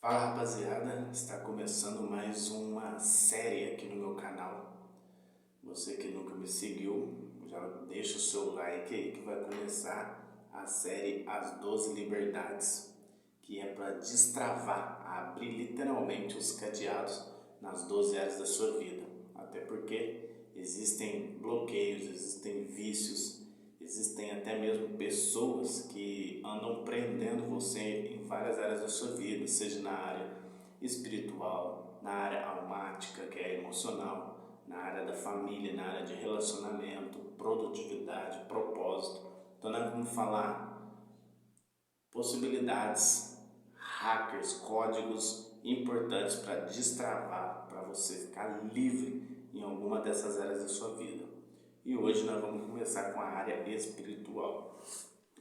Fala rapaziada, está começando mais uma série aqui no meu canal. Você que nunca me seguiu, já deixa o seu like aí que vai começar a série As 12 Liberdades, que é para destravar, abrir literalmente os cadeados nas 12 áreas da sua vida. Até porque existem bloqueios, existem vícios, existem até mesmo pessoas que andam prendendo você em várias áreas da sua vida, seja na área espiritual, na área almática, que é emocional, na área da família, na área de relacionamento, produtividade, propósito. Então nós vamos falar possibilidades, hackers, códigos importantes para destravar, para você ficar livre em alguma dessas áreas da sua vida. E hoje nós vamos começar com a área espiritual.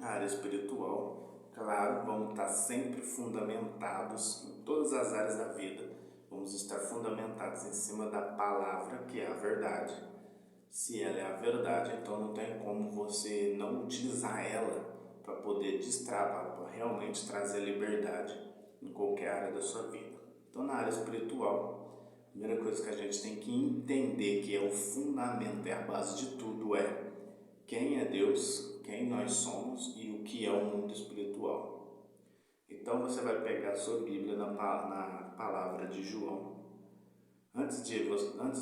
A área espiritual, claro, vamos estar sempre fundamentados em todas as áreas da vida. Vamos estar fundamentados em cima da palavra, que é a verdade. Se ela é a verdade, então não tem como você não utilizar ela para poder destravar, para realmente trazer liberdade em qualquer área da sua vida. Então, na área espiritual, a primeira coisa que a gente tem que entender, que é o fundamento, é a base de tudo, é quem é Deus, quem nós somos e o que é o mundo espiritual. Então, você vai pegar a sua Bíblia na palavra de João. Antes de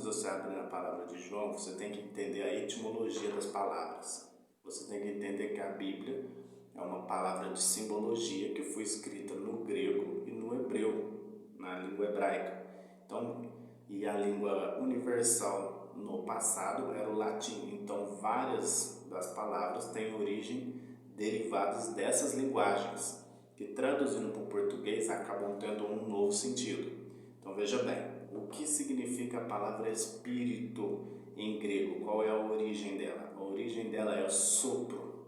você abrir a palavra de João, você tem que entender a etimologia das palavras. Você tem que entender que a Bíblia é uma palavra de simbologia que foi escrita no grego e no hebreu, na língua hebraica. Então, e a língua universal no passado era o latim. Então, várias das palavras têm origem derivadas dessas linguagens, que traduzindo para o português acabam tendo um novo sentido. Então, veja bem. O que significa a palavra espírito em grego? Qual é a origem dela? A origem dela é o sopro,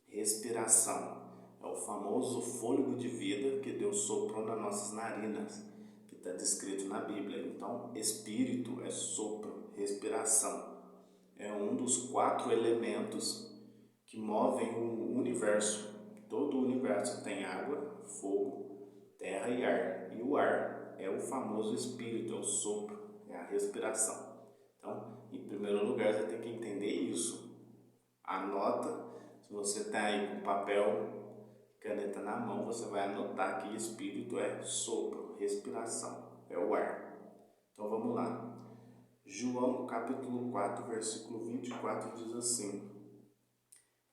respiração. É o famoso fôlego de vida que Deus soprou nas nossas narinas, que está descrito na Bíblia. Então, espírito é sopro, respiração. É um dos 4 elementos que movem o universo. Todo o universo tem água, fogo, terra e ar. E o ar é o famoso espírito, é o sopro, é a respiração. Então, em primeiro lugar, você tem que entender isso. Anota, se você está aí com papel, caneta na mão, você vai anotar que espírito é sopro, respiração, é o ar. Então vamos lá. João capítulo 4, versículo 24 diz assim: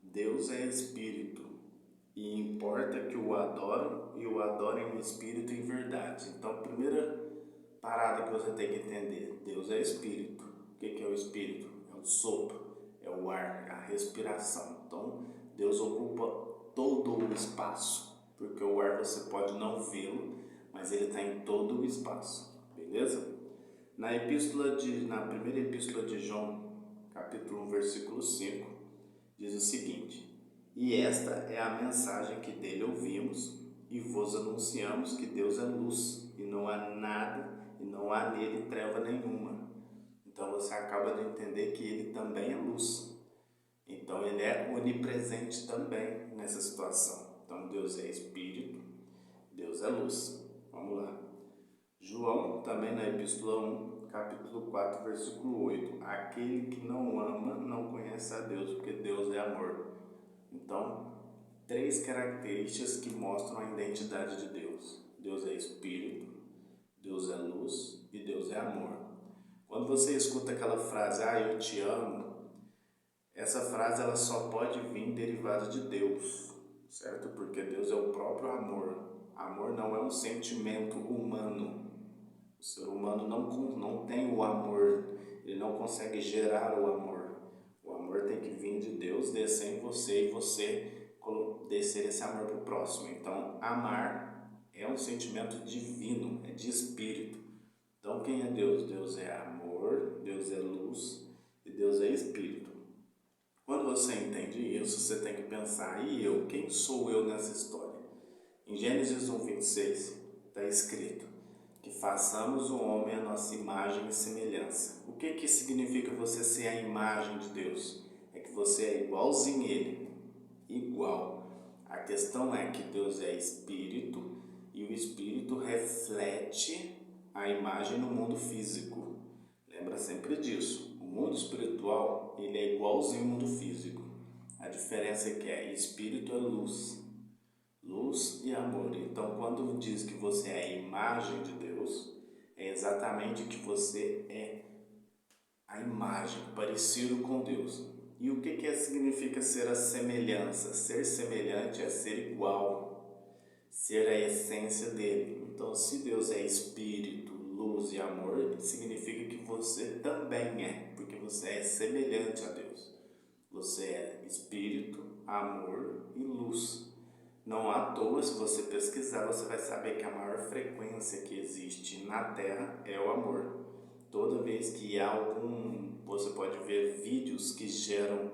Deus é espírito, e importa que o adorem e o adorem em espírito e em verdade. Então, a primeira parada que você tem que entender: Deus é espírito. O que é o espírito? É o sopro, é o ar, é a respiração. Então, Deus ocupa todo o espaço, porque o ar você pode não vê-lo, mas ele está em todo o espaço, beleza? Na primeira epístola de João, capítulo 1, versículo 5, diz o seguinte: E esta é a mensagem que dele ouvimos e vos anunciamos, que Deus é luz e não há nada e não há nele treva nenhuma. Então você acaba de entender que ele também é luz. Então ele é onipresente também nessa situação. Então Deus é espírito, Deus é luz. Vamos lá. João, também na epístola 1, capítulo 4, versículo 8. Aquele que não ama não conhece a Deus, porque Deus é amor. Então, 3 características que mostram a identidade de Deus. Deus é espírito, Deus é luz e Deus é amor. Quando você escuta aquela frase, eu te amo, essa frase ela só pode vir derivada de Deus, certo? Porque Deus é o próprio amor. Amor não é um sentimento humano. O ser humano não tem o amor, ele não consegue gerar o amor. O amor tem que vir de Deus, descer em você e você descer esse amor para o próximo. Então, amar é um sentimento divino, é de espírito. Então, quem é Deus? Deus é amor, Deus é luz e Deus é espírito. Quando você entende isso, você tem que pensar: e eu? Quem sou eu nessa história? Em Gênesis 1:26 está escrito que façamos o homem à nossa imagem e semelhança. O que significa você ser a imagem de Deus? É que você é igualzinho a Ele, igual. A questão é que Deus é espírito e o espírito reflete a imagem no mundo físico. Lembra sempre disso. O mundo espiritual, ele é igualzinho ao mundo físico. A diferença é que espírito é luz. Luz e amor. Então, quando diz que você é a imagem de Deus, é exatamente que você é a imagem, parecido com Deus. E o que significa ser a semelhança? Ser semelhante é ser igual, ser a essência dele. Então, se Deus é espírito, luz e amor, significa que você também é, porque você é semelhante a Deus. Você é espírito, amor e luz. Não à toa, se você pesquisar, você vai saber que a maior frequência que existe na Terra é o amor. Toda vez que há você pode ver vídeos que geram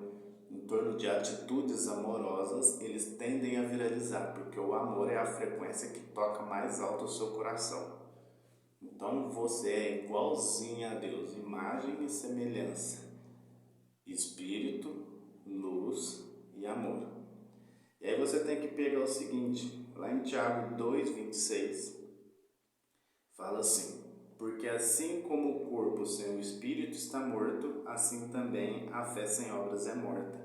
em torno de atitudes amorosas, eles tendem a viralizar, porque o amor é a frequência que toca mais alto o seu coração. Então você é igualzinho a Deus, imagem e semelhança, espírito, luz e amor. E aí você tem que pegar o seguinte, lá em Tiago 2,26, fala assim: porque assim como o corpo sem o espírito está morto, assim também a fé sem obras é morta.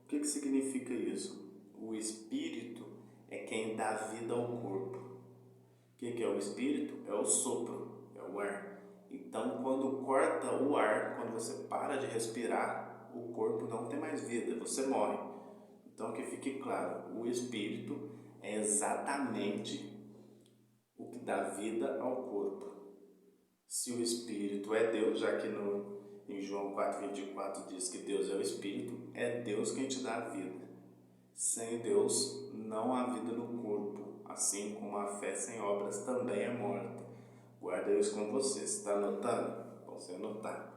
O que significa isso? O espírito é quem dá vida ao corpo. O que é o espírito? É o sopro, é o ar. Então, quando corta o ar, quando você para de respirar, o corpo não tem mais vida, você morre. Então, que fique claro, o espírito é exatamente o que dá vida ao corpo. Se o espírito é Deus, já que em João 4,24 diz que Deus é o espírito, é Deus quem te dá a vida. Sem Deus não há vida no corpo, assim como a fé sem obras também é morta. Guarda isso com você, você está anotando? Você anotar.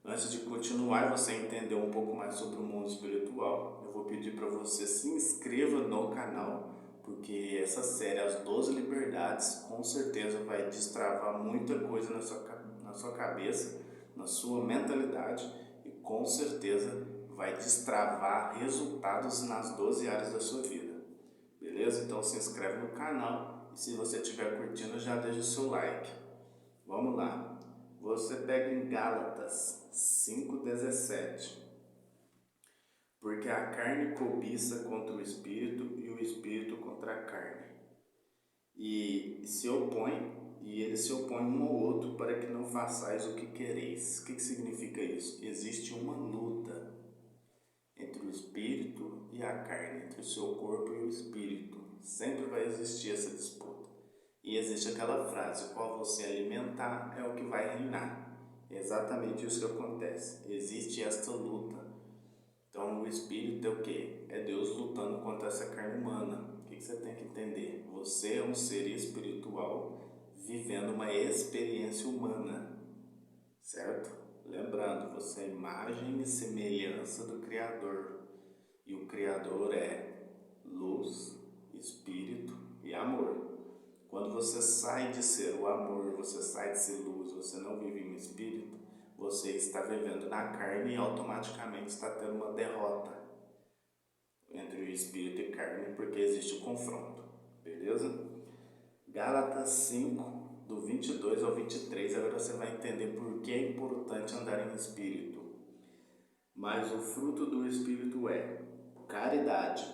Antes de continuar e você entender um pouco mais sobre o mundo espiritual, eu vou pedir para você se inscreva no canal, porque essa série, As 12 Liberdades, com certeza vai destravar muita coisa na sua cabeça, na sua mentalidade, e com certeza vai destravar resultados nas 12 áreas da sua vida. Beleza? Então se inscreve no canal e se você estiver curtindo, já deixa o seu like. Vamos lá. Você pega em Gálatas 5,17. Porque a carne cobiça contra o espírito e o espírito contra a carne. E eles se opõem um ao outro para que não façais o que quereis. O que significa isso? Existe uma luta entre o espírito e a carne, entre o seu corpo e o espírito. Sempre vai existir essa disputa. E existe aquela frase: qual você alimentar é o que vai reinar. É exatamente isso que acontece. Existe esta luta. Então o espírito é o quê? É Deus lutando contra essa carne humana. O que você tem que entender? Você é um ser espiritual vivendo uma experiência humana, certo? Lembrando, você é imagem e semelhança do Criador. E o Criador é luz, espírito e amor. Quando você sai de ser o amor, você sai de ser luz, você não vive em espírito, você está vivendo na carne e automaticamente está tendo uma derrota entre o espírito e carne, porque existe o confronto, beleza? Gálatas 5, do 22 ao 23, agora você vai entender por que é importante andar em espírito. Mas o fruto do espírito é caridade,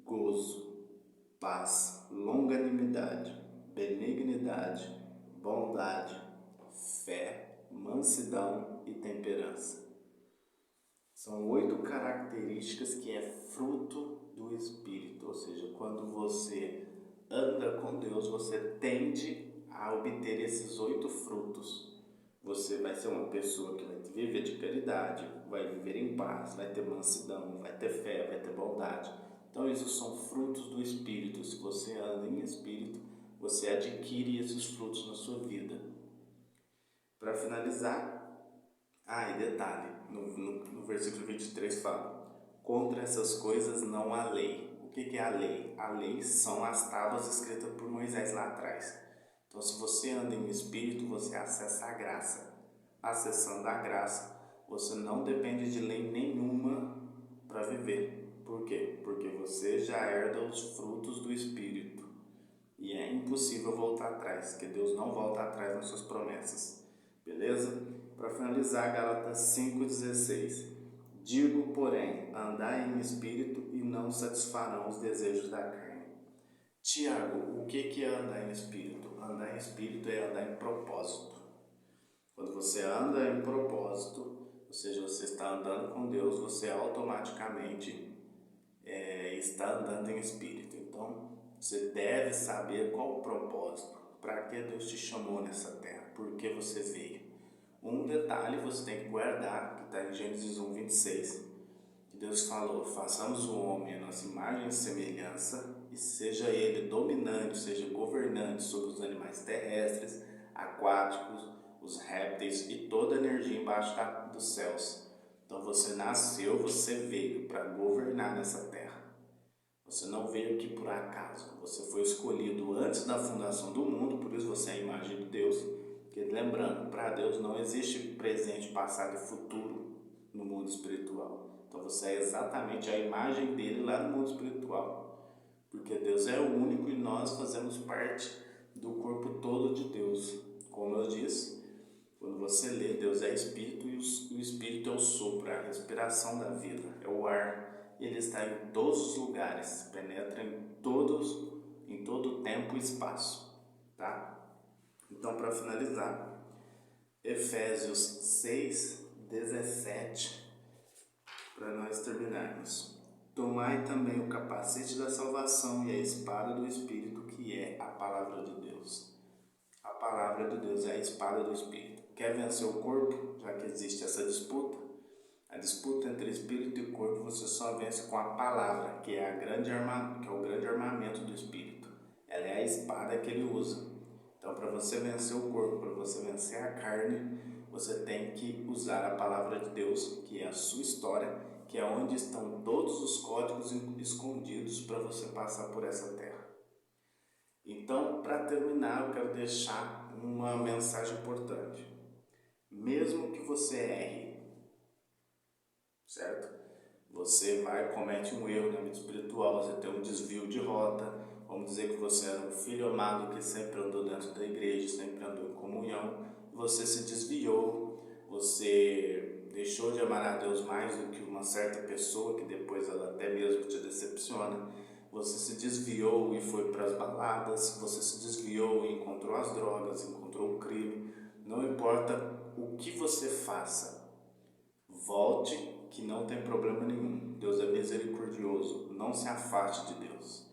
gozo, paz, longanimidade, benignidade, bondade, fé, mansidão e temperança. São 8 características que é fruto do Espírito, ou seja, quando você anda com Deus, você tende a obter esses 8 frutos. Você vai ser uma pessoa que vai viver de caridade, vai viver em paz, vai ter mansidão, vai ter fé, vai ter bondade. Então, esses são frutos do Espírito. Se você anda em Espírito, você adquire esses frutos na sua vida. Para finalizar, e detalhe, no versículo 23 fala: contra essas coisas não há lei. O que é a lei? A lei são as tábuas escritas por Moisés lá atrás. Então, se você anda em Espírito, você acessa a graça. Acessando a graça, você não depende de lei nenhuma para viver. Por quê? Porque você já herda os frutos do Espírito. E é em impossível voltar atrás, que Deus não volta atrás nas suas promessas. Beleza? Para finalizar, Gálatas 5,16. Digo, porém, andai em espírito e não satisfarão os desejos da carne. Tiago, o que é andar em espírito? Andar em espírito é andar em propósito. Quando você anda em propósito, ou seja, você está andando com Deus, você automaticamente está andando em espírito. Então, você deve saber qual o propósito, para que Deus te chamou nessa terra, por que você veio. Um detalhe você tem que guardar, que está em Gênesis 1:26, que Deus falou: façamos o homem a nossa imagem e semelhança, e seja ele dominante, seja governante sobre os animais terrestres, aquáticos, os répteis e toda a energia embaixo dos céus. Então você nasceu, você veio para governar nessa terra. Você não veio aqui por acaso, você foi escolhido antes da fundação do mundo, por isso você é a imagem de Deus. Porque, lembrando, para Deus não existe presente, passado e futuro no mundo espiritual. Então você é exatamente a imagem dele lá no mundo espiritual. Porque Deus é o único e nós fazemos parte do corpo todo de Deus. Como eu disse, quando você lê, Deus é espírito e o espírito é o sopro, a respiração da vida, é o ar. Ele está em todos os lugares, penetra em todo tempo e espaço, tá? Então, para finalizar, Efésios 6:17, para nós terminarmos. Tomai também o capacete da salvação e a espada do Espírito, que é a palavra de Deus. A palavra de Deus é a espada do Espírito. Quer vencer o corpo? Já que existe essa disputa, a disputa entre espírito e corpo, você só vence com a palavra, que é o grande armamento do espírito. Ela é a espada que ele usa. Então, para você vencer o corpo, para você vencer a carne, você tem que usar a palavra de Deus, que é a sua história, que é onde estão todos os códigos escondidos para você passar por essa terra. Então, para terminar, eu quero deixar uma mensagem importante. Mesmo que você erre, certo? Você comete um erro na vida espiritual, você tem um desvio de rota. Vamos dizer que você era um filho amado que sempre andou dentro da igreja, sempre andou em comunhão. Você se desviou, você deixou de amar a Deus mais do que uma certa pessoa, que depois ela até mesmo te decepciona. Você se desviou e foi para as baladas, você se desviou e encontrou as drogas, encontrou o crime. Não importa o que você faça, volte, que não tem problema nenhum. Deus é misericordioso, não se afaste de Deus.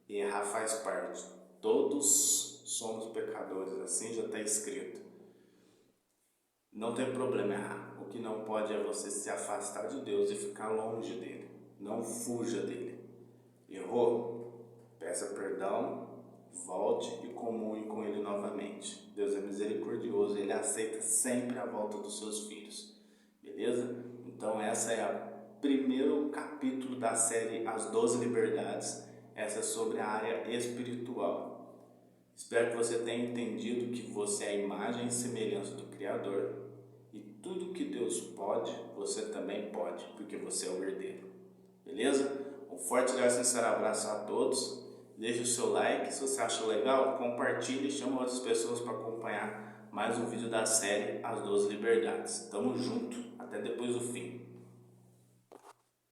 Errar faz parte, todos somos pecadores, assim já está escrito. Não tem problema errar, o que não pode é você se afastar de Deus e ficar longe dele, não fuja dele. Errou? Peça perdão, volte e comungue com ele novamente. Deus é misericordioso, ele aceita sempre a volta dos seus filhos, beleza? Então essa é o primeiro capítulo da série As 12 Liberdades. Essa é sobre a área espiritual. Espero que você tenha entendido que você é a imagem e semelhança do Criador. E tudo que Deus pode, você também pode, porque você é o herdeiro. Beleza? Um forte e sincero abraço a todos. Deixe o seu like, se você achou legal, compartilhe e chame outras pessoas para acompanhar mais um vídeo da série As 12 Liberdades. Tamo junto, até depois do fim.